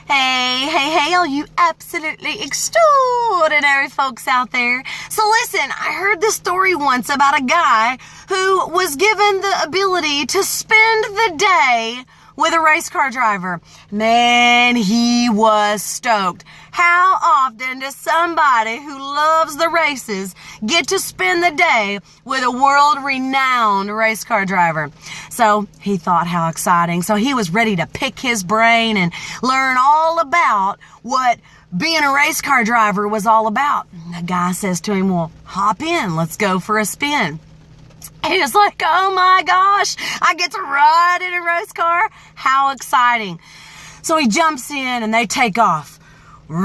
Hey, all you absolutely extraordinary folks out there. So listen, I heard this story once about a guy who was given the ability to spend the day with a race car driver. Man, he was stoked. How often does somebody who loves the races get to spend the day with a world-renowned race car driver? So he thought, how exciting. So he was ready to pick his brain and learn all about what being a race car driver was all about. And the guy says to him, well, hop in, let's go for a spin. He was like, oh my gosh, I get to ride in a race car. How exciting. So he jumps in and they take off. And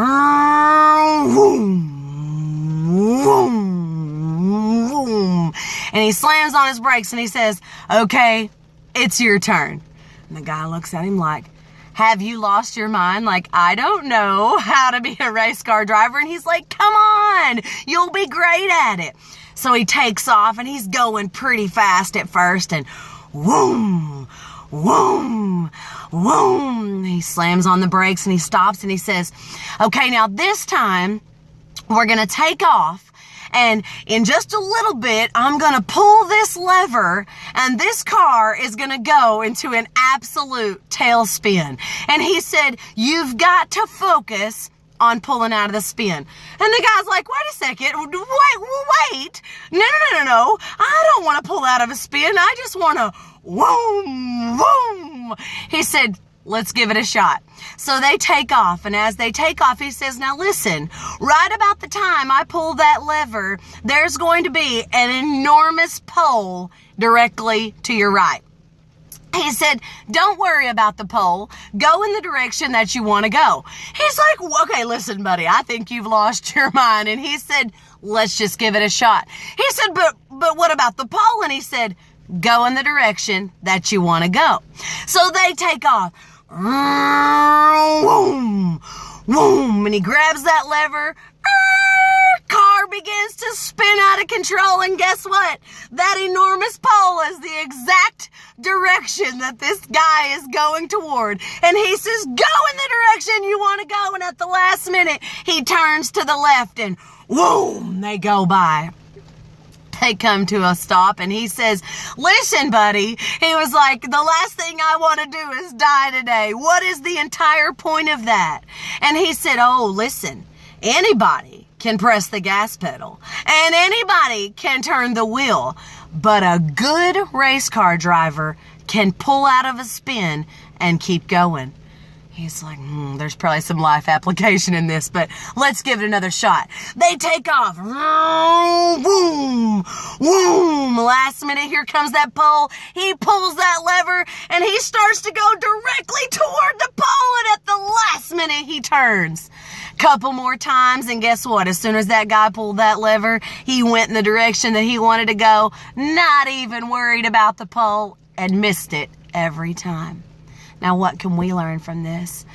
he slams on his brakes and he says, okay, it's your turn. And the guy looks at him like, have you lost your mind? Like, I don't know how to be a race car driver. And he's like, come on, you'll be great at it. So he takes off and he's going pretty fast at first and whoom, whoom, whoom. He slams on the brakes and he stops and he says, okay, now this time we're going to take off. And in just a little bit, I'm going to pull this lever and this car is going to go into an absolute tailspin. And he said, you've got to focus on pulling out of the spin. And the guy's like, wait a second, wait. No. I don't want to pull out of a spin. I just want to whoom. He said, let's give it a shot. So they take off, and as they take off, he says, now listen, right about the time I pull that lever, there's going to be an enormous pole directly to your right. He said, don't worry about the pole. Go in the direction that you want to go. He's like, okay, listen, buddy, I think you've lost your mind. And he said, let's just give it a shot. He said, but what about the pole? And he said, go in the direction that you want to go. So they take off. And he grabs that lever. Car begins to spin out of control, and guess what? That enormous pole is the exact direction that this guy is going toward. And he says, go in the direction you want to go. And at the last minute, he turns to the left and whoom, they go by. They come to a stop and he says, listen, buddy, he was like, the last thing I want to do is die today. What is the entire point of that? And he said, oh, listen, anybody can press the gas pedal and anybody can turn the wheel, but a good race car driver can pull out of a spin and keep going. He's like, there's probably some life application in this, but let's give it another shot. They take off. Boom, boom. Last minute, here comes that pole. He pulls that lever, and he starts to go directly toward the pole, and at the last minute, he turns. Couple more times, and guess what? As soon as that guy pulled that lever, he went in the direction that he wanted to go, not even worried about the pole, and missed it every time. Now, what can we learn from this?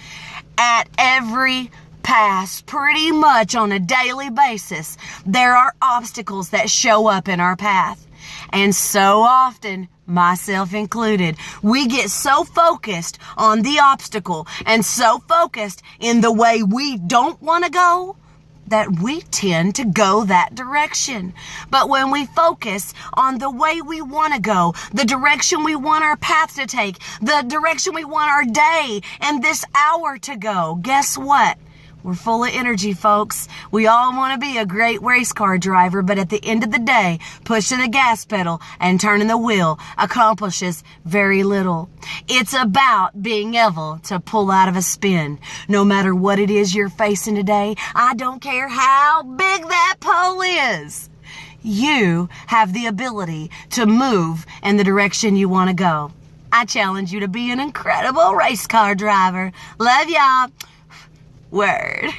At every pass, pretty much on a daily basis, there are obstacles that show up in our path. And so often, myself included, we get so focused on the obstacle and so focused in the way we don't want to go that we tend to go that direction. But when we focus on the way we want to go, the direction we want our path to take, the direction we want our day and this hour to go, guess what? We're full of energy, folks. We all want to be a great race car driver, but at the end of the day, pushing the gas pedal and turning the wheel accomplishes very little. It's about being able to pull out of a spin. No matter what it is you're facing today, I don't care how big that pole is. You have the ability to move in the direction you want to go. I challenge you to be an incredible race car driver. Love y'all. Word.